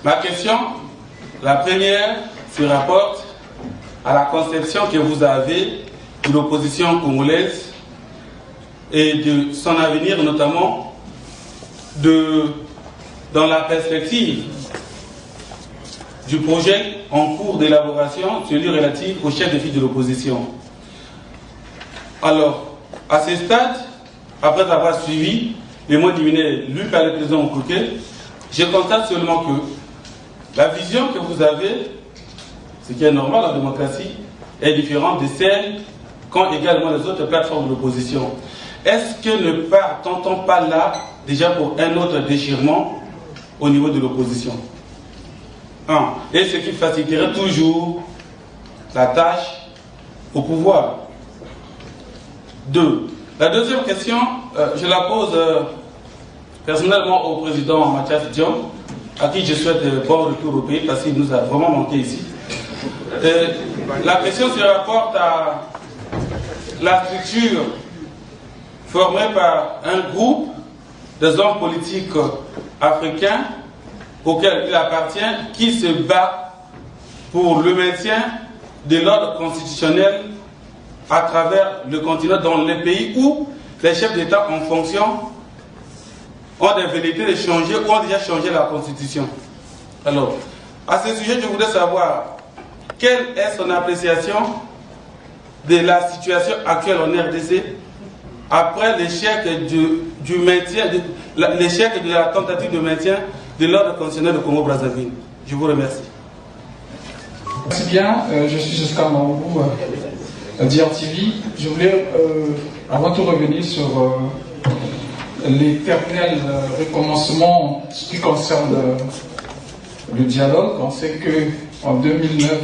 Ma question, la première, se rapporte à la conception que vous avez de l'opposition congolaise et de son avenir, notamment dans la perspective du projet en cours d'élaboration, celui relatif au chef de file de l'opposition. Alors, à ce stade, après avoir suivi les mots d'hymne lus par le président Okouké, je constate seulement que la vision que vous avez, ce qui est normal en démocratie, est différente de celle qu'ont également les autres plateformes de l'opposition. Est-ce que ne partons pas là déjà pour un autre déchirement au niveau de l'opposition? Et ce qui faciliterait toujours la tâche au pouvoir. 2. La deuxième question, je la pose personnellement au président Mathias Diom, à qui je souhaite bon retour au pays parce qu'il nous a vraiment manqué ici. La question se rapporte à la structure formée par un groupe des hommes politiques africains auquel il appartient, qui se bat pour le maintien de l'ordre constitutionnel à travers le continent, dans les pays où les chefs d'État en fonction ont des velléités de changer ou ont déjà changé la constitution. Alors, à ce sujet, je voudrais savoir quelle est son appréciation de la situation actuelle en RDC après l'échec du maintien, l'échec de la tentative de maintien de l'ordre constitutionnel de Congo-Brazzaville. Je vous remercie. Merci bien, je suis Giscard Maoubou, DRTV. Je voulais avant tout revenir sur l'éternel recommencement en ce qui concerne le dialogue. On sait qu'en 2009,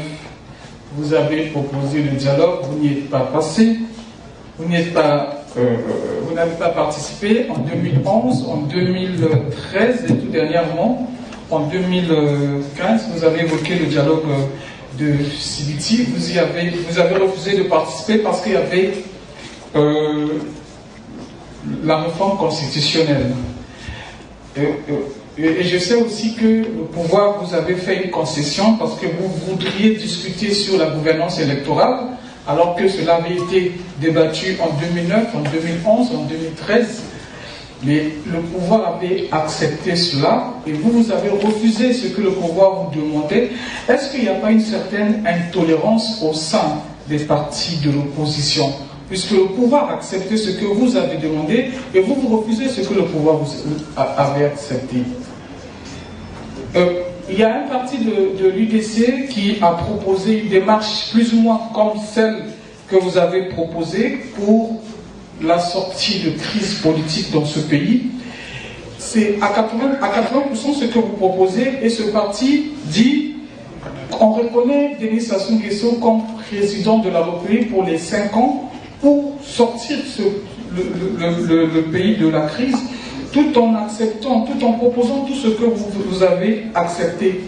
vous avez proposé le dialogue, vous n'y êtes pas passé, vous n'avez pas participé en 2011, en 2013 et tout dernièrement, en 2015, vous avez évoqué le dialogue de Sibiti, vous avez refusé de participer parce qu'il y avait la réforme constitutionnelle. Et je sais aussi que le pouvoir vous avez fait une concession parce que vous voudriez discuter sur la gouvernance électorale, alors que cela avait été débattu en 2009, en 2011, en 2013. Mais le pouvoir avait accepté cela et vous avez refusé ce que le pouvoir vous demandait. Est-ce qu'il n'y a pas une certaine intolérance au sein des partis de l'opposition, puisque le pouvoir a accepté ce que vous avez demandé et vous refusez ce que le pouvoir vous avait accepté? Il y a un parti de l'UDC qui a proposé une démarche plus ou moins comme celle que vous avez proposée pour la sortie de crise politique dans ce pays. C'est à 80% ce que vous proposez, et ce parti dit on reconnaît Denis Sassou Nguesso comme président de la République pour les 5 ans pour sortir le pays de la crise, tout en acceptant, tout en proposant tout ce que vous avez accepté.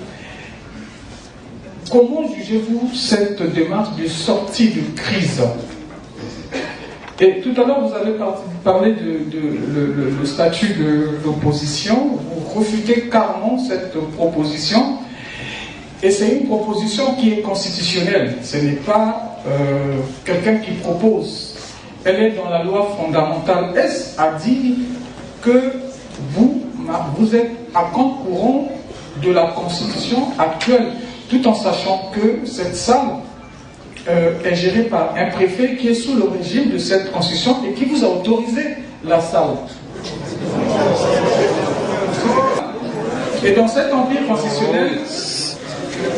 Comment jugez-vous cette démarche de sortie de crise? Et tout à l'heure, vous avez parlé le statut de l'opposition. Vous refutez carrément cette proposition. Et c'est une proposition qui est constitutionnelle. Ce n'est pas quelqu'un qui propose. Elle est dans la loi fondamentale. Est-ce à dire que vous êtes à compte courant de la Constitution actuelle, tout en sachant que cette salle est gérée par un préfet qui est sous le régime de cette Constitution et qui vous a autorisé la salle. Et dans cet empire constitutionnel,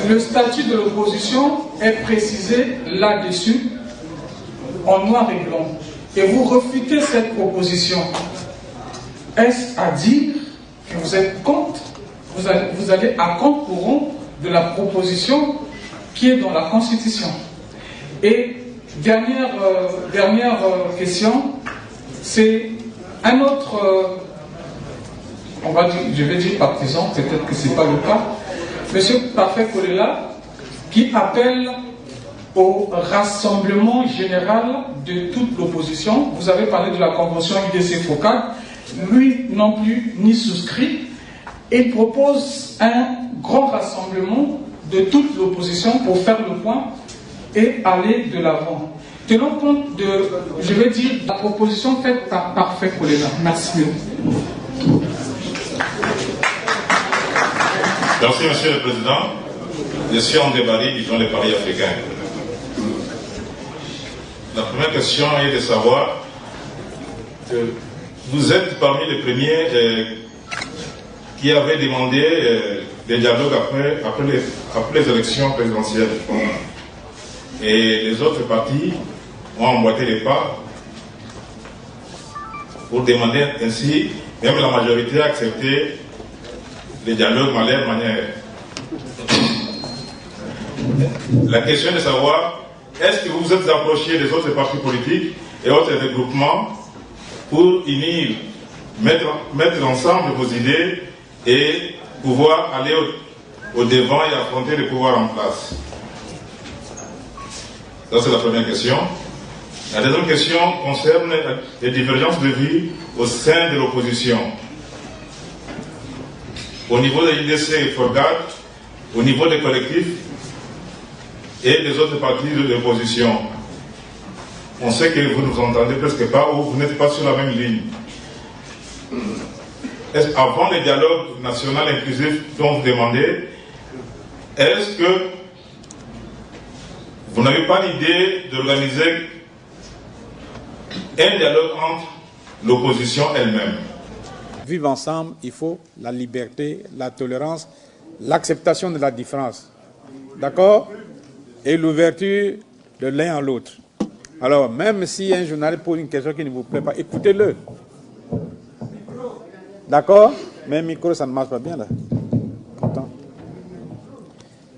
le statut de l'opposition est précisé là-dessus, en noir et blanc. Et vous refutez cette proposition. Est-ce à dire que vous êtes contre, vous allez à compte courant de la proposition qui est dans la Constitution? Et dernière question, c'est un autre, je vais dire partisan, peut-être que ce n'est pas le cas, M. Parfait Kolela, qui appelle au rassemblement général de toute l'opposition. Vous avez parlé de la convention IDC-FOCAD, lui non plus, ni souscrit. Il propose un grand rassemblement de toute l'opposition pour faire le point et aller de l'avant. Tenons compte de, je vais dire, la proposition faite par Parfait Kolela. Merci. Merci, Monsieur le Président. Je suis André Barry, disons les paris africains. La première question est de savoir que vous êtes parmi les premiers qui avaient demandé des dialogues après les élections présidentielles. Et les autres partis ont emboîté les pas pour demander ainsi, même la majorité a accepté les dialogues à leur manière. La question est de savoir, est-ce que vous vous êtes approché des autres partis politiques et autres regroupements pour unir, mettre ensemble vos idées et pouvoir aller au devant et affronter le pouvoir en place? Ça, c'est la première question. La deuxième question concerne les divergences de vie au sein de l'opposition. Au niveau de l'IDC et FORGAD, au niveau des collectifs et des autres partis de l'opposition. On sait que vous ne nous entendez presque pas ou vous n'êtes pas sur la même ligne. Avant le dialogue national inclusif dont vous demandez, est-ce que vous n'avez pas l'idée d'organiser un dialogue entre l'opposition elle-même? Vivre ensemble, il faut la liberté, la tolérance, l'acceptation de la différence. D'accord? Et l'ouverture de l'un à l'autre. Alors, même si un journaliste pose une question qui ne vous plaît pas, écoutez-le. D'accord? Mais micro, ça ne marche pas bien là. Attends.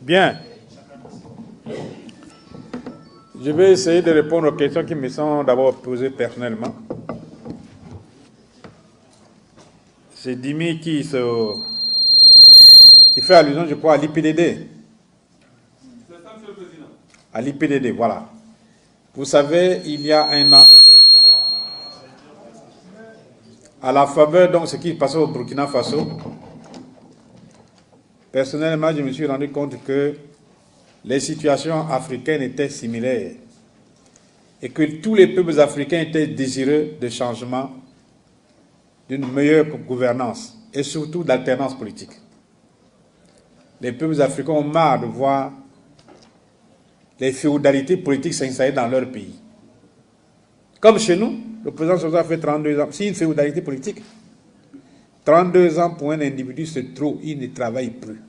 Bien. Je vais essayer de répondre aux questions qui me sont d'abord posées personnellement. C'est Dimi qui fait allusion, je crois, à l'IPDD. C'est ça, Monsieur le Président. À l'IPDD, voilà. Vous savez, il y a un an, à la faveur de ce qui se passait au Burkina Faso, personnellement, je me suis rendu compte que les situations africaines étaient similaires et que tous les peuples africains étaient désireux de changement, d'une meilleure gouvernance et surtout d'alternance politique. Les peuples africains ont marre de voir les féodalités politiques s'installer dans leur pays. Comme chez nous, le président Sosa a fait 32 ans. C'est une féodalité politique. 32 ans pour un individu, c'est trop. Il ne travaille plus.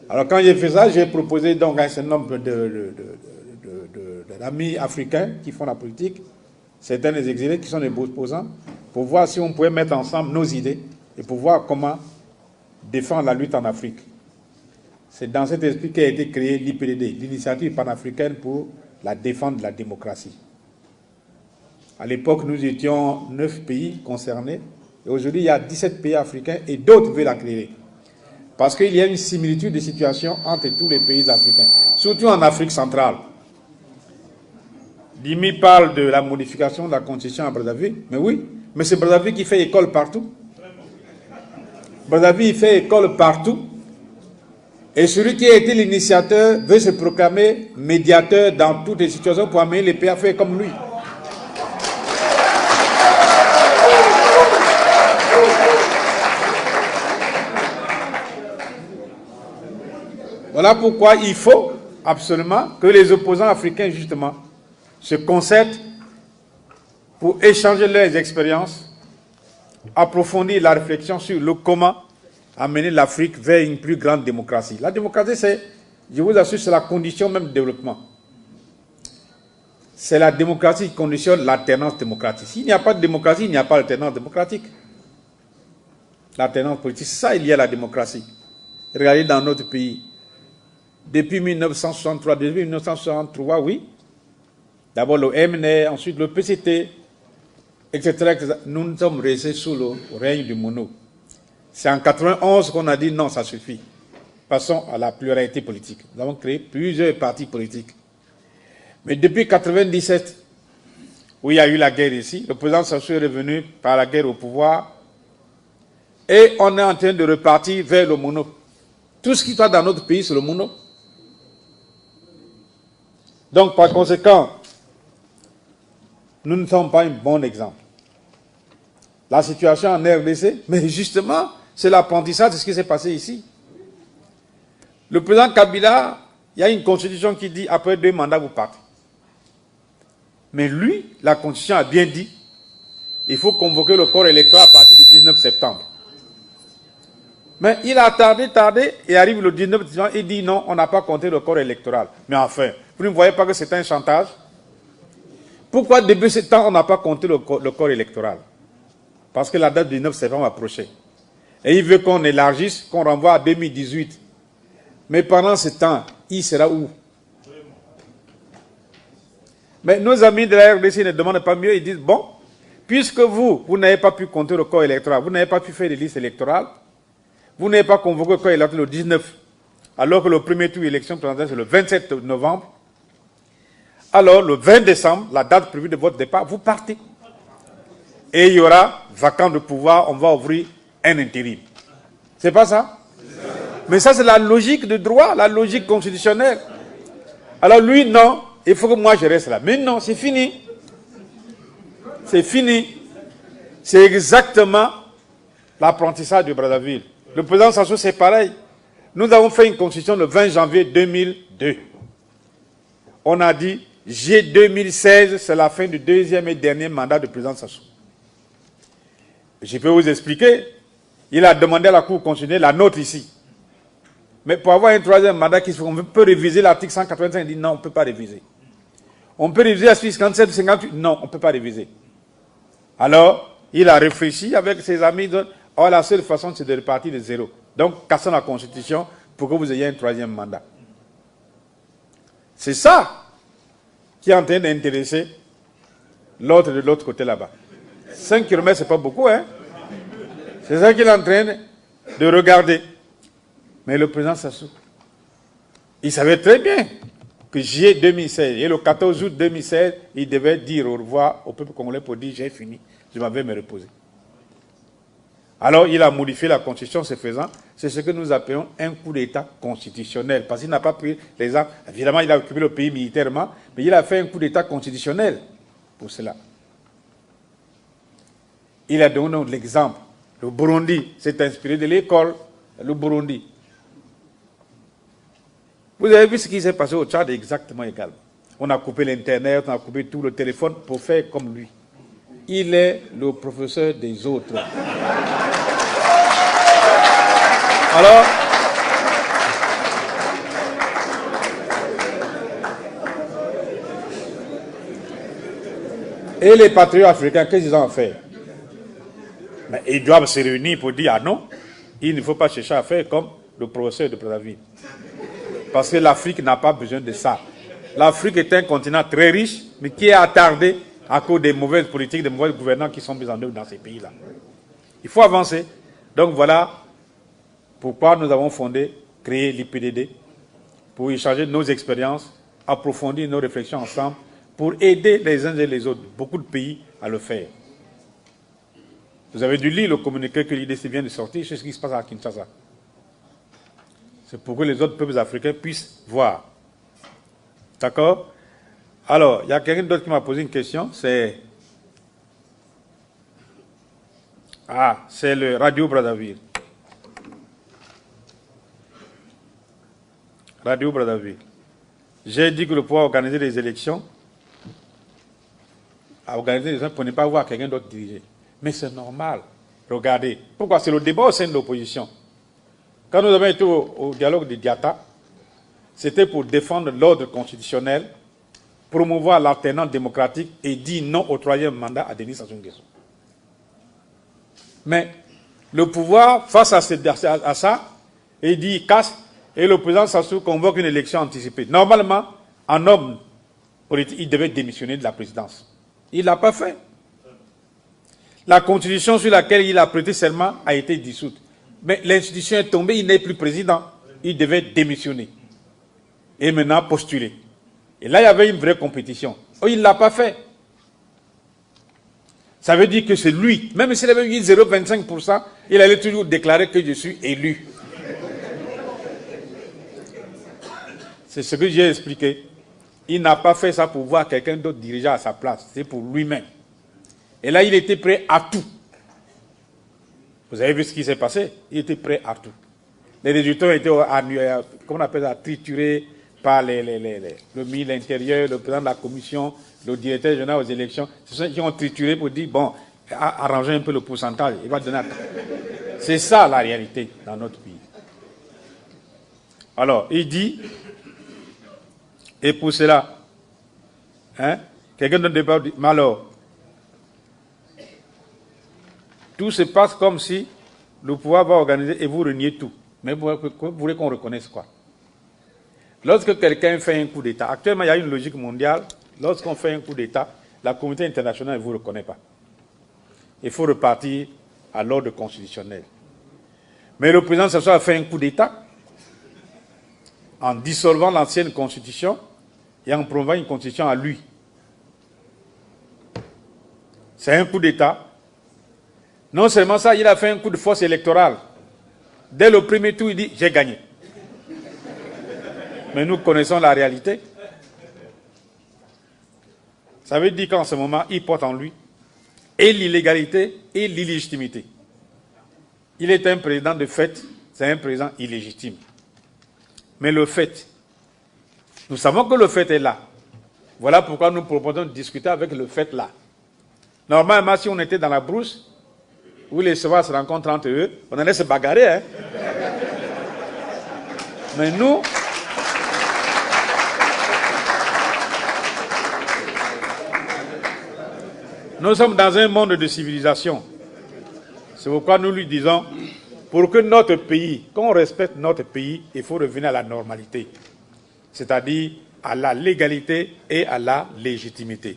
Alors quand j'ai fait ça, j'ai proposé donc un certain nombre d'amis africains qui font la politique, certains des exilés qui sont des opposants, pour voir si on pouvait mettre ensemble nos idées et pour voir comment défendre la lutte en Afrique. C'est dans cet esprit qu'a été créé l'IPDD, l'initiative panafricaine pour la défense de la démocratie. À l'époque, nous étions 9 pays concernés, et aujourd'hui, il y a 17 pays africains et d'autres veulent la créer. Parce qu'il y a une similitude de situation entre tous les pays africains, surtout en Afrique centrale. Dimi parle de la modification de la constitution à Brazzaville, mais oui, mais c'est Brazzaville qui fait école partout. Brazzaville fait école partout. Et celui qui a été l'initiateur veut se proclamer médiateur dans toutes les situations pour amener les pays à faire comme lui. Voilà pourquoi il faut absolument que les opposants africains, justement, se concertent pour échanger leurs expériences, approfondir la réflexion sur le comment amener l'Afrique vers une plus grande démocratie. La démocratie, c'est, je vous assure, c'est la condition même du développement. C'est la démocratie qui conditionne l'alternance démocratique. S'il n'y a pas de démocratie, il n'y a pas d'alternance démocratique. L'alternance politique, ça, il y a la démocratie. Regardez dans notre pays. Depuis 1963, oui. D'abord le MNR, ensuite le PCT, etc. Nous nous sommes restés sous le règne du mono. C'est en 91 qu'on a dit non, ça suffit. Passons à la pluralité politique. Nous avons créé plusieurs partis politiques. Mais depuis 1997, où il y a eu la guerre ici, le président Sassou est revenu par la guerre au pouvoir. Et on est en train de repartir vers le mono. Tout ce qui soit dans notre pays, c'est le mono. Donc, par conséquent, nous ne sommes pas un bon exemple. La situation en RDC, mais justement, c'est l'apprentissage de ce qui s'est passé ici. Le président Kabila, il y a une constitution qui dit après 2 mandats, vous partez. Mais lui, la constitution a bien dit, il faut convoquer le corps électoral à partir du 19 septembre. Mais il a tardé, et arrive le 19 septembre, il dit non, on n'a pas compté le corps électoral. Mais enfin, vous ne voyez pas que c'est un chantage? Pourquoi début septembre, on n'a pas compté le corps électoral? Parce que la date du 19 septembre approchait. Et il veut qu'on élargisse, qu'on renvoie à 2018. Mais pendant ce temps, il sera où? Mais nos amis de la RDC ne demandent pas mieux, ils disent, bon, puisque vous n'avez pas pu compter le corps électoral, vous n'avez pas pu faire des listes électorales, vous n'avez pas convoqué le corps électoral le 19, alors que le premier tour d'élection présidentielle c'est le 27 novembre, alors le 20 décembre, la date prévue de votre départ, vous partez. Et il y aura vacant de pouvoir, on va ouvrir un intérim. C'est pas ça? Mais ça c'est la logique de droit, la logique constitutionnelle. Alors lui, non, il faut que moi je reste là. Mais non, c'est fini. C'est fini. C'est exactement l'apprentissage de Brazzaville. Le président Sassou, c'est pareil. Nous avons fait une constitution le 20 janvier 2002. On a dit, juillet 2016, c'est la fin du 2e et dernier mandat du président Sassou. Je peux vous expliquer. Il a demandé à la Cour constitutionnelle, la nôtre ici. Mais pour avoir un 3e mandat, on peut réviser l'article 185, il dit non, on ne peut pas réviser. On peut réviser l'article 57, 58, non, on ne peut pas réviser. Alors, il a réfléchi avec ses amis, oh, la seule façon, c'est de repartir de zéro. Donc, cassons la Constitution pour que vous ayez un 3e mandat. C'est ça qui est en train d'intéresser l'autre de l'autre côté là-bas. 5 km, ce n'est pas beaucoup, hein. C'est ça qu'il est en train de regarder. Mais le président Sassou, il savait très bien que juillet 2016 et le 14 août 2016, il devait dire au revoir au peuple congolais pour dire j'ai fini, je m'en vais me reposer. Alors il a modifié la constitution, ce faisant, c'est ce que nous appelons un coup d'État constitutionnel. Parce qu'il n'a pas pris les armes, évidemment il a occupé le pays militairement, mais il a fait un coup d'État constitutionnel pour cela. Il a donné l'exemple. Le Burundi s'est inspiré de l'école, le Burundi. Vous avez vu ce qui s'est passé au Tchad, exactement égal. On a coupé l'Internet, on a coupé tout le téléphone pour faire comme lui. Il est le professeur des autres. Alors, et les patriotes africains, qu'est-ce qu'ils ont à faire? Mais ils doivent se réunir pour dire, ah non, il ne faut pas chercher à faire comme le professeur de Brazzaville. Parce que l'Afrique n'a pas besoin de ça. L'Afrique est un continent très riche, mais qui est attardé à cause des mauvaises politiques, des mauvais gouvernants qui sont mis en œuvre dans ces pays-là. Il faut avancer. Donc voilà pourquoi nous avons créé l'IPDD, pour échanger nos expériences, approfondir nos réflexions ensemble, pour aider les uns et les autres, beaucoup de pays, à le faire. Vous avez dû lire le communiqué que l'IDC vient de sortir, c'est ce qui se passe à Kinshasa. C'est pour que les autres peuples africains puissent voir. D'accord? Alors, il y a quelqu'un d'autre qui m'a posé une question, c'est le Radio Brazzaville. Radio Brazzaville. J'ai dit que le pouvoir organiser des élections, pour ne pas voir quelqu'un d'autre diriger. Mais c'est normal. Regardez. Pourquoi? C'est le débat au sein de l'opposition. Quand nous avons été au dialogue de Diata, c'était pour défendre l'ordre constitutionnel, promouvoir l'alternance démocratique et dire non au 3e mandat à Denis Sassou Nguesso. Mais le pouvoir, face à ça, il dit il casse, et le président Sassou convoque une élection anticipée. Normalement, en homme politique, il devait démissionner de la présidence. Il ne l'a pas fait. La constitution sur laquelle il a prêté serment a été dissoute. Mais l'institution est tombée, il n'est plus président. Il devait démissionner. Et maintenant postuler. Et là, il y avait une vraie compétition. Oh, il ne l'a pas fait. Ça veut dire que c'est lui. Même s'il avait eu 0,25%, il allait toujours déclarer que je suis élu. C'est ce que j'ai expliqué. Il n'a pas fait ça pour voir quelqu'un d'autre diriger à sa place. C'est pour lui-même. Et là, il était prêt à tout. Vous avez vu ce qui s'est passé? Il était prêt à tout. Les résultats ont été, comment on appelle ça, triturés par le ministre de l'Intérieur, le président de la commission, le directeur général aux élections. Ce sont ceux qui ont trituré pour dire, bon, arranger un peu le pourcentage. Il va donner. C'est ça la réalité dans notre pays. Alors, il dit, et pour cela, hein, quelqu'un ne débat dit, mais alors, tout se passe comme si le pouvoir va organiser et vous reniez tout. Mais vous voulez qu'on reconnaisse quoi? Lorsque quelqu'un fait un coup d'État, actuellement il y a une logique mondiale, lorsqu'on fait un coup d'État, la communauté internationale ne vous reconnaît pas. Il faut repartir à l'ordre constitutionnel. Mais le président Sassou a fait un coup d'État en dissolvant l'ancienne constitution et en promouvant une constitution à lui. C'est un coup d'État. Non seulement ça, il a fait un coup de force électorale. Dès le premier tour, il dit « j'ai gagné ». Mais nous connaissons la réalité. Ça veut dire qu'en ce moment, il porte en lui et l'illégalité et l'illégitimité. Il est un président de fait, c'est un président illégitime. Mais le fait, nous savons que le fait est là. Voilà pourquoi nous proposons de discuter avec le fait là. Normalement, si on était dans la brousse, où les sauvages se rencontrent entre eux, on allait se bagarrer. Hein? Mais nous, nous sommes dans un monde de civilisation. C'est pourquoi nous lui disons, pour que notre pays, qu'on respecte notre pays, il faut revenir à la normalité. C'est-à-dire à la légalité et à la légitimité.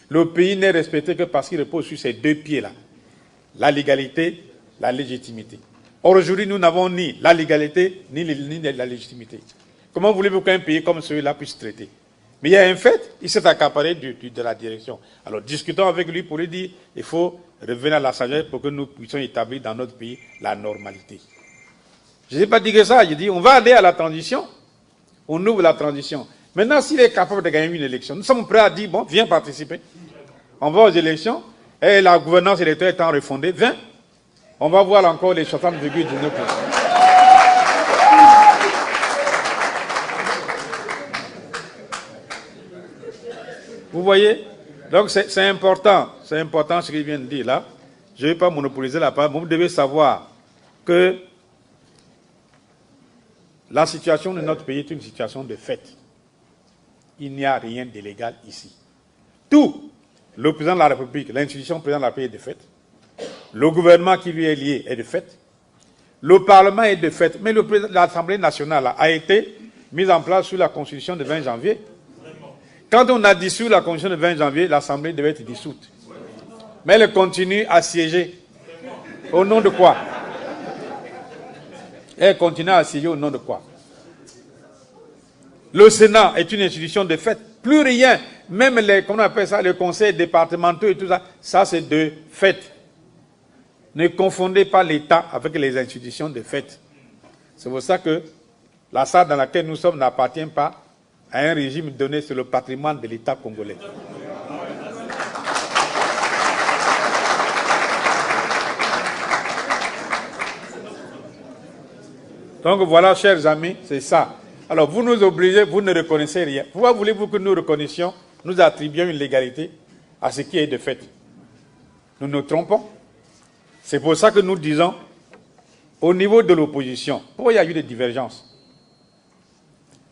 Le pays n'est respecté que parce qu'il repose sur ces deux pieds-là. La légalité, la légitimité. Or, aujourd'hui, nous n'avons ni la légalité, ni la légitimité. Comment voulez-vous qu'un pays comme celui-là puisse traiter? Mais il y a un fait, il s'est accaparé de la direction. Alors, discutons avec lui pour lui dire, il faut revenir à la sagesse pour que nous puissions établir dans notre pays la normalité. Je n'ai pas dit que ça, j'ai dit, on va aller à la transition, on ouvre la transition. Maintenant, s'il est capable de gagner une élection, nous sommes prêts à dire, bon, viens participer. On va aux élections, et la gouvernance électorale étant refondée, viens, on va voir encore les 60,19%. Vous voyez? Donc c'est important ce qu'il vient de dire là. Je ne vais pas monopoliser la parole, mais vous devez savoir que la situation de notre pays est une situation de fait. Il n'y a rien d'illégal ici. Tout, le président de la République, l'institution président de la République est de fait. Le gouvernement qui lui est lié est de fait. Le Parlement est de fait. Mais l'Assemblée nationale a été mise en place sous la Constitution de 20 janvier. Quand on a dissous la Constitution de 20 janvier, l'Assemblée devait être dissoute. Mais elle continue à siéger. Au nom de quoi? Elle continue à siéger au nom de quoi? Le Sénat est une institution de fait. Plus rien, même les, comment on appelle ça, les conseils départementaux et tout ça, ça c'est de fait. Ne confondez pas l'État avec les institutions de fait. C'est pour ça que la salle dans laquelle nous sommes n'appartient pas à un régime donné sur le patrimoine de l'État congolais. Donc voilà, chers amis, c'est ça. Alors vous nous obligez, vous ne reconnaissez rien. Pourquoi voulez-vous que nous reconnaissions, nous attribuions une légalité à ce qui est de fait? Nous nous trompons. C'est pour ça que nous disons, au niveau de l'opposition, pourquoi il y a eu des divergences?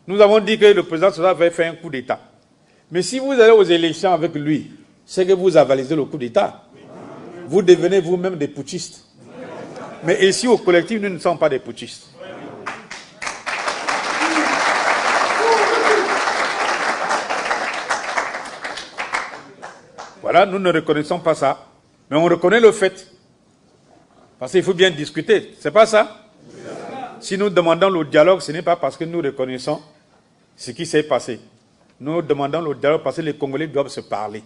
Nous avons dit que le président Sosa avait fait un coup d'État. Mais si vous allez aux élections avec lui, c'est que vous avalisez le coup d'État. Vous devenez vous-même des putschistes. Mais ici, au collectif, nous ne sommes pas des putschistes. Voilà, nous ne reconnaissons pas ça. Mais on reconnaît le fait. Parce qu'il faut bien discuter. C'est pas ça? Si nous demandons le dialogue, ce n'est pas parce que nous reconnaissons ce qui s'est passé. Nous demandons le dialogue parce que les Congolais doivent se parler.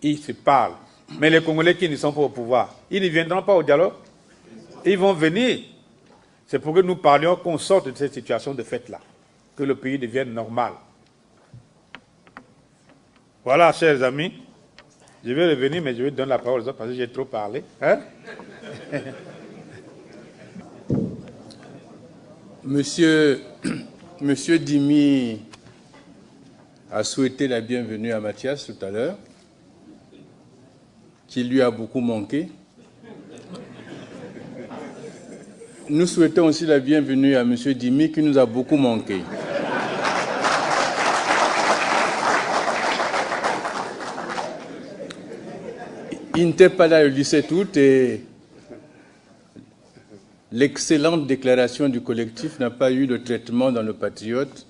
ils se parlent. Mais les Congolais qui ne sont pas au pouvoir, ils ne viendront pas au dialogue. Ils vont venir. C'est pour que nous parlions qu'on sorte de cette situation de fait-là, que le pays devienne normal. Voilà, chers amis, je vais revenir, mais je vais donner la parole aux autres parce que j'ai trop parlé. Hein? Monsieur Dimi a souhaité la bienvenue à Mathias tout à l'heure, qui lui a beaucoup manqué. Nous souhaitons aussi la bienvenue à Monsieur Dimi, qui nous a beaucoup manqué. Il n'était pas là le 17 août et l'excellente déclaration du collectif n'a pas eu le traitement dans le Patriote,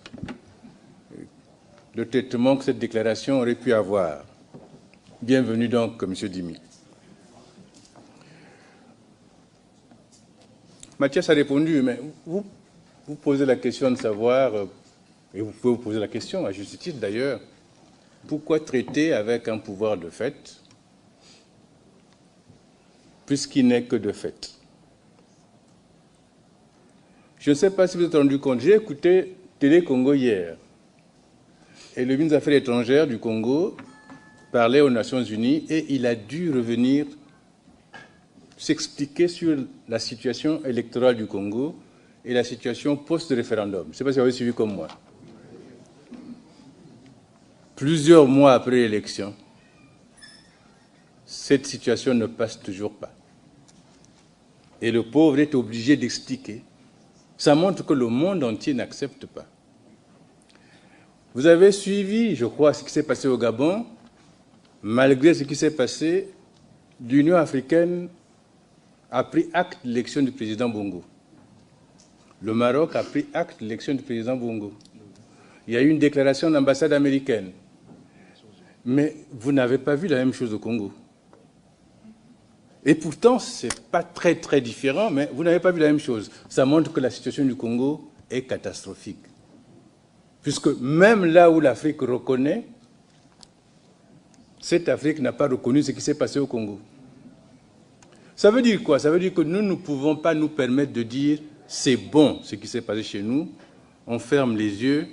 le traitement que cette déclaration aurait pu avoir. Bienvenue donc, M. Dimi. Mathias a répondu, mais vous posez la question de savoir, et vous pouvez vous poser la question, à juste titre d'ailleurs, pourquoi traiter avec un pouvoir de fait, puisqu'il n'est que de fait? Je ne sais pas si vous êtes rendu compte, j'ai écouté Télé Congo hier, et le ministre des Affaires étrangères du Congo parlait aux Nations Unies, et il a dû revenir s'expliquer sur la situation électorale du Congo et la situation post-référendum. Je ne sais pas si vous avez suivi comme moi. Plusieurs mois après l'élection, cette situation ne passe toujours pas. Et le pauvre est obligé d'expliquer. Ça montre que le monde entier n'accepte pas. Vous avez suivi, je crois, ce qui s'est passé au Gabon. Malgré ce qui s'est passé, l'Union africaine a pris acte de l'élection du président Bongo. Le Maroc a pris acte de l'élection du président Bongo. Il y a eu une déclaration de l'ambassade américaine. Mais vous n'avez pas vu la même chose au Congo. Et pourtant, ce n'est pas très très différent, mais vous n'avez pas vu la même chose. Ça montre que la situation du Congo est catastrophique. Puisque même là où l'Afrique reconnaît, cette Afrique n'a pas reconnu ce qui s'est passé au Congo. Ça veut dire quoi? Ça veut dire que nous ne pouvons pas nous permettre de dire « c'est bon ce qui s'est passé chez nous », on ferme les yeux,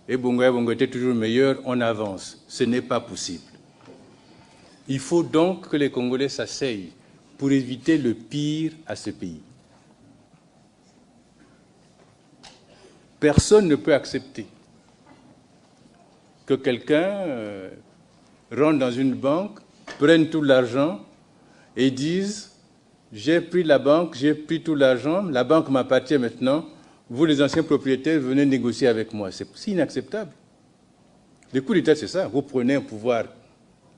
et Bongo était toujours meilleur, on avance. Ce n'est pas possible. Il faut donc que les Congolais s'asseyent pour éviter le pire à ce pays. Personne ne peut accepter que quelqu'un rentre dans une banque, prenne tout l'argent et dise « j'ai pris la banque, j'ai pris tout l'argent, la banque m'appartient maintenant, vous les anciens propriétaires venez négocier avec moi ». C'est inacceptable. Le coup d'État, c'est ça. Vous prenez un pouvoir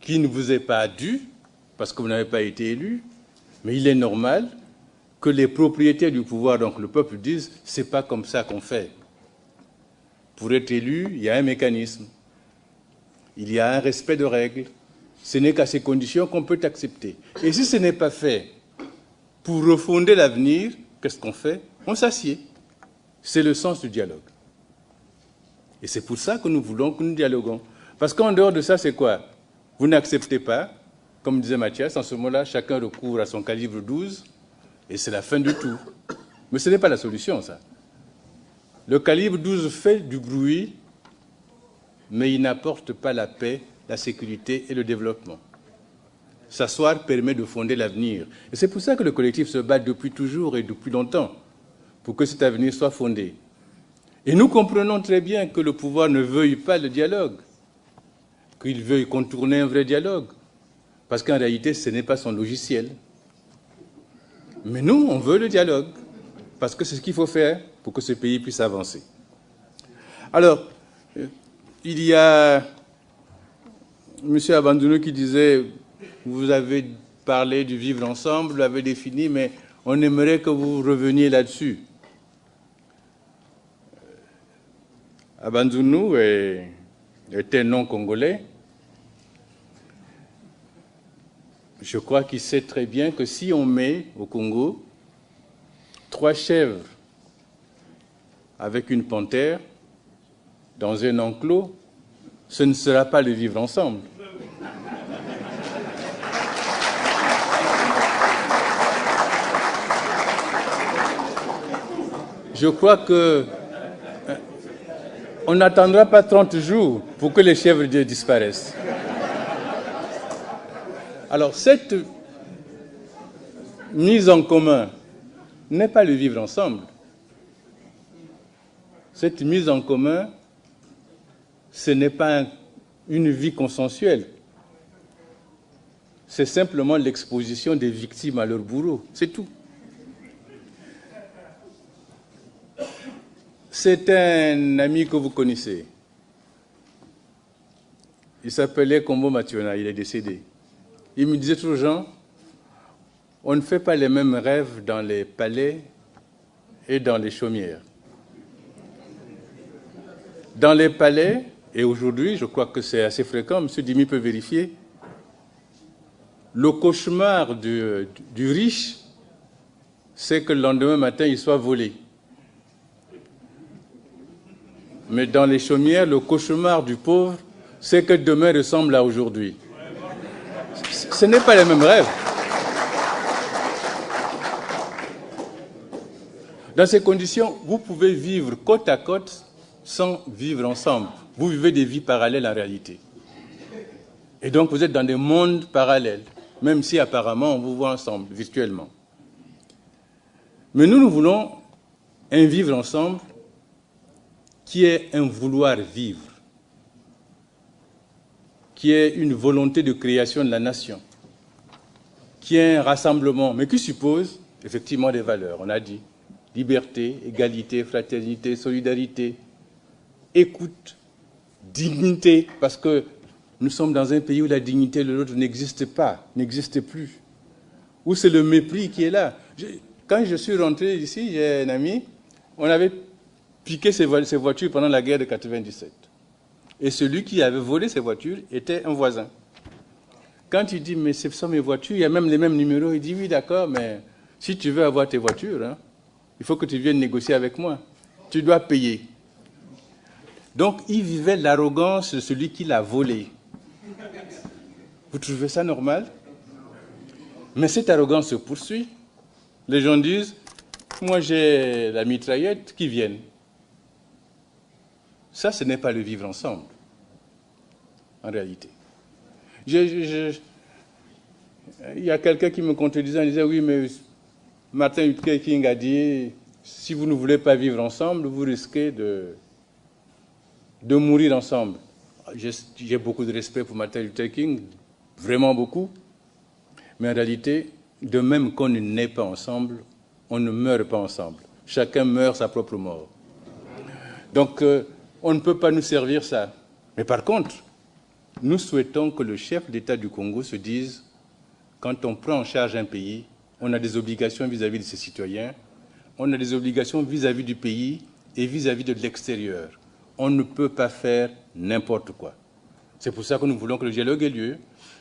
qui ne vous est pas dû, parce que vous n'avez pas été élu, mais il est normal que les propriétaires du pouvoir, donc le peuple, disent « c'est pas comme ça qu'on fait ». Pour être élu, il y a un mécanisme, il y a un respect de règles. Ce n'est qu'à ces conditions qu'on peut accepter. Et si ce n'est pas fait pour refonder l'avenir, qu'est-ce qu'on fait? On s'assied. C'est le sens du dialogue. Et c'est pour ça que nous voulons que nous dialoguons. Parce qu'en dehors de ça, c'est quoi? Vous n'acceptez pas, comme disait Mathias, en ce moment-là, chacun recourt à son calibre 12, et c'est la fin du tout. Mais ce n'est pas la solution, ça. Le calibre 12 fait du bruit, mais il n'apporte pas la paix, la sécurité et le développement. S'asseoir permet de fonder l'avenir. Et c'est pour ça que le collectif se bat depuis toujours et depuis longtemps, pour que cet avenir soit fondé. Et nous comprenons très bien que le pouvoir ne veuille pas le dialogue, qu'il veuille contourner un vrai dialogue, parce qu'en réalité, ce n'est pas son logiciel. Mais nous, on veut le dialogue, parce que c'est ce qu'il faut faire pour que ce pays puisse avancer. Alors, il y a M. Abandounou qui disait, vous avez parlé du vivre ensemble, vous l'avez défini, mais on aimerait que vous reveniez là-dessus. Abandounou était non-congolais. Je crois qu'il sait très bien que si on met au Congo 3 chèvres avec une panthère dans un enclos, ce ne sera pas le vivre ensemble. je crois que on n'attendra pas 30 jours pour que les chèvres disparaissent. Alors, cette mise en commun n'est pas le vivre ensemble. Cette mise en commun, ce n'est pas une vie consensuelle. C'est simplement l'exposition des victimes à leurs bourreaux. C'est tout. C'est un ami que vous connaissez. Il s'appelait Kombo Mationa, il est décédé. Il me disait toujours, Jean, on ne fait pas les mêmes rêves dans les palais et dans les chaumières. Dans les palais, et aujourd'hui, je crois que c'est assez fréquent, M. Dimi peut vérifier, le cauchemar du riche, c'est que le lendemain matin, il soit volé. Mais dans les chaumières, le cauchemar du pauvre, c'est que demain ressemble à aujourd'hui. Ce n'est pas les mêmes rêves. Dans ces conditions, vous pouvez vivre côte à côte sans vivre ensemble. Vous vivez des vies parallèles en réalité. Et donc vous êtes dans des mondes parallèles, même si apparemment on vous voit ensemble, virtuellement. Mais nous voulons un vivre ensemble qui est un vouloir vivre, qui est une volonté de création de la nation, qui est un rassemblement, mais qui suppose effectivement des valeurs, on a dit, liberté, égalité, fraternité, solidarité, écoute, dignité, parce que nous sommes dans un pays où la dignité de l'autre n'existe pas, n'existe plus, où c'est le mépris qui est là. Quand je suis rentré ici, j'ai un ami, on avait piqué ses voitures pendant la guerre de 97. Et celui qui avait volé ces voitures était un voisin. Quand il dit, mais ce sont mes voitures, il y a même les mêmes numéros, il dit, oui, d'accord, mais si tu veux avoir tes voitures, hein, il faut que tu viennes négocier avec moi. Tu dois payer. Donc, il vivait l'arrogance de celui qui l'a volé. Vous trouvez ça normal? Mais cette arrogance se poursuit. Les gens disent, moi j'ai la mitraillette, qui vienne. Ça, ce n'est pas le vivre ensemble, en réalité. Il y a quelqu'un qui me contredisait en disant, oui, mais Martin Luther King a dit, si vous ne voulez pas vivre ensemble, vous risquez de mourir ensemble. J'ai beaucoup de respect pour Martin Luther King, vraiment beaucoup. Mais en réalité, de même qu'on ne naît pas ensemble, on ne meurt pas ensemble. Chacun meurt sa propre mort. Donc, on ne peut pas nous servir ça. Mais par contre, nous souhaitons que le chef d'État du Congo se dise, quand on prend en charge un pays, on a des obligations vis-à-vis de ses citoyens, on a des obligations vis-à-vis du pays et vis-à-vis de l'extérieur. On ne peut pas faire n'importe quoi. C'est pour ça que nous voulons que le dialogue ait lieu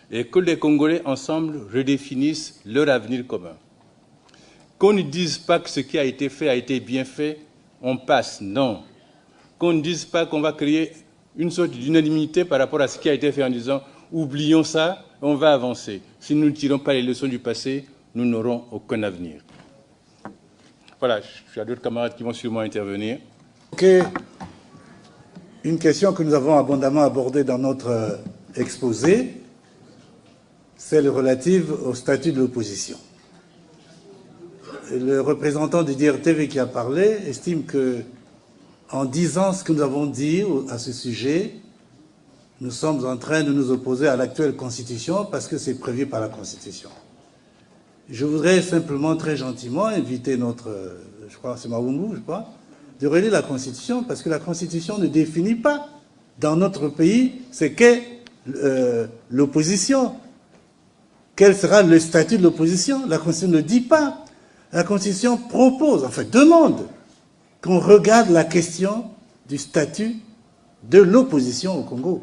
et que les Congolais ensemble redéfinissent leur avenir commun. Qu'on ne dise pas que ce qui a été fait a été bien fait, on passe, non. Qu'on ne dise pas qu'on va créer une sorte d'unanimité par rapport à ce qui a été fait en disant « oublions ça, on va avancer ». Si nous ne tirons pas les leçons du passé, nous n'aurons aucun avenir. Voilà, il y a d'autres camarades qui vont sûrement intervenir. Ok. Une question que nous avons abondamment abordée dans notre exposé, celle relative au statut de l'opposition. Le représentant du DRTV qui a parlé estime que, en disant ce que nous avons dit à ce sujet, nous sommes en train de nous opposer à l'actuelle Constitution parce que c'est prévu par la Constitution. Je voudrais simplement, très gentiment, inviter notre, je crois, c'est Mawungu, je crois, de relire la Constitution, parce que la Constitution ne définit pas, dans notre pays, ce qu'est l'opposition. Quel sera le statut de l'opposition? La Constitution ne dit pas. La Constitution propose, enfin demande, qu'on regarde la question du statut de l'opposition au Congo.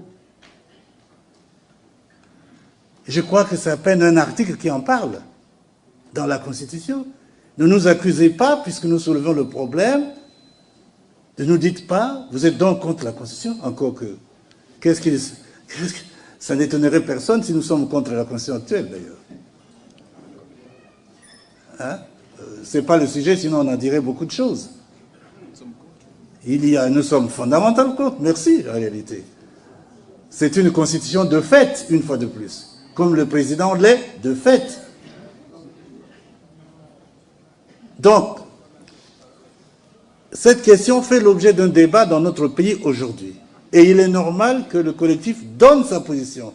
Je crois que c'est à peine un article qui en parle dans la Constitution. Ne nous accusez pas, puisque nous soulevons le problème, ne nous dites pas, vous êtes donc contre la Constitution, encore que, ça n'étonnerait personne si nous sommes contre la Constitution actuelle, d'ailleurs. Hein? C'est pas le sujet, sinon on en dirait beaucoup de choses. Nous sommes fondamentalement contre. Merci, en réalité. C'est une constitution de fait, une fois de plus. Comme le président l'est, de fait. Donc, cette question fait l'objet d'un débat dans notre pays aujourd'hui. Et il est normal que le collectif donne sa position,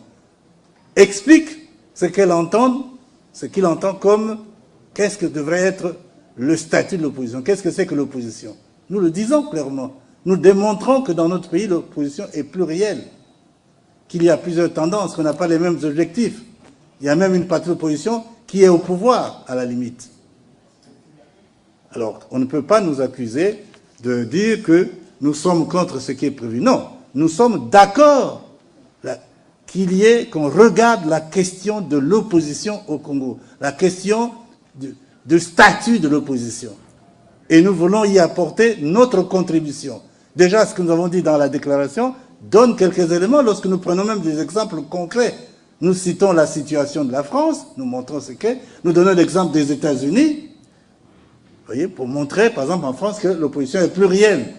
explique ce qu'il entend comme qu'est-ce que devrait être le statut de l'opposition. Qu'est-ce que c'est que l'opposition? Nous le disons clairement. Nous démontrons que dans notre pays, l'opposition est plurielle, qu'il y a plusieurs tendances, qu'on n'a pas les mêmes objectifs. Il y a même une partie de l'opposition qui est au pouvoir, à la limite. Alors, on ne peut pas nous accuser de dire que nous sommes contre ce qui est prévu. Non, nous sommes d'accord qu'on regarde la question de l'opposition au Congo, la question du statut de l'opposition. Et nous voulons y apporter notre contribution. Déjà, ce que nous avons dit dans la déclaration donne quelques éléments lorsque nous prenons même des exemples concrets. Nous citons la situation de la France, nous montrons ce qu'est, nous donnons l'exemple des États-Unis, vous voyez, pour montrer, par exemple, en France, que l'opposition est plurielle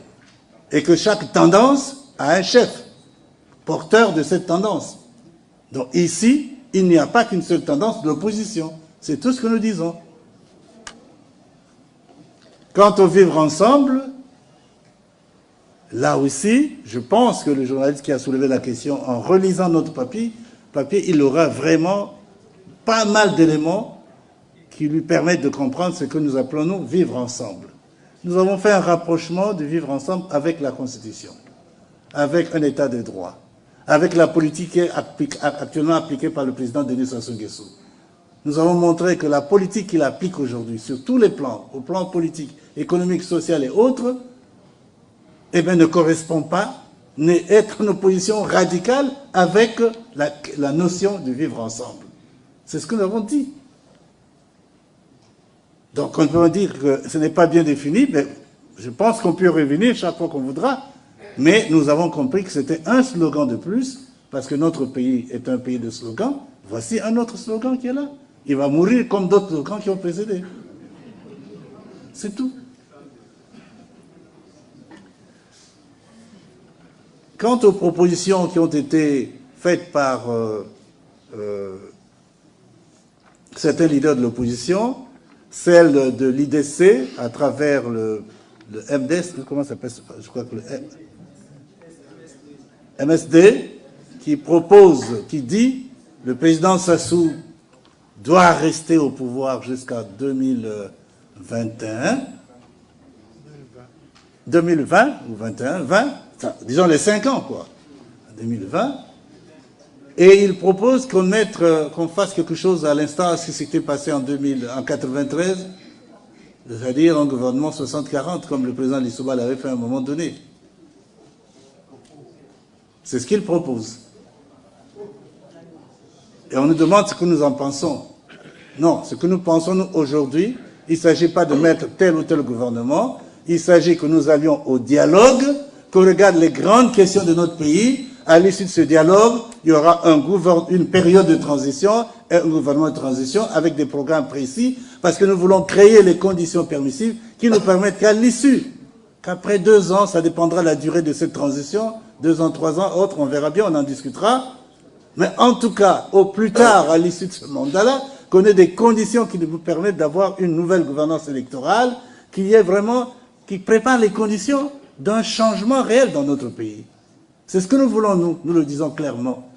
et que chaque tendance a un chef porteur de cette tendance. Donc ici, il n'y a pas qu'une seule tendance de l'opposition. C'est tout ce que nous disons. Quant au vivre ensemble, là aussi, je pense que le journaliste qui a soulevé la question, en relisant notre papier, il aura vraiment pas mal d'éléments qui lui permettent de comprendre ce que nous appelons, nous, vivre ensemble. Nous avons fait un rapprochement de vivre ensemble avec la Constitution, avec un État de droit, avec la politique qui est actuellement appliquée par le président Denis Sassou Nguesso. Nous avons montré que la politique qu'il applique aujourd'hui, sur tous les plans, au plan politique, économique, social et autres, eh bien, ne correspond pas, est en opposition radicale avec la notion de vivre ensemble. C'est ce que nous avons dit. Donc on peut dire que ce n'est pas bien défini, mais je pense qu'on peut revenir chaque fois qu'on voudra. Mais nous avons compris que c'était un slogan de plus, parce que notre pays est un pays de slogans. Voici un autre slogan qui est là. Il va mourir comme d'autres slogans qui ont précédé. C'est tout. Quant aux propositions qui ont été faites par certains leaders de l'opposition, celle de l'IDC à travers le MDS, comment ça s'appelle? Je crois que le MSD, qui propose, qui dit, le président Sassou doit rester au pouvoir jusqu'à 2021, 2020 ou 21, 20, disons les 5 ans, quoi, 2020, et il propose qu'on fasse quelque chose à l'instant à ce qui s'était passé en 93, c'est-à-dire un gouvernement 60-40, comme le président Lissouba l'avait fait à un moment donné. C'est ce qu'il propose. Et on nous demande ce que nous en pensons. Non, ce que nous pensons, nous, aujourd'hui, il ne s'agit pas de mettre tel ou tel gouvernement, il s'agit que nous allions au dialogue, qu'on regarde les grandes questions de notre pays. À l'issue de ce dialogue, il y aura une période de transition, un gouvernement de transition avec des programmes précis, parce que nous voulons créer les conditions permissives qui nous permettent qu'à l'issue, qu'après 2 ans, ça dépendra de la durée de cette transition, 2 ans, 3 ans, autres, on verra bien, on en discutera. Mais en tout cas, au plus tard, à l'issue de ce mandat-là, qu'on ait des conditions qui nous permettent d'avoir une nouvelle gouvernance électorale, qui prépare les conditions d'un changement réel dans notre pays. C'est ce que nous voulons, nous le disons clairement.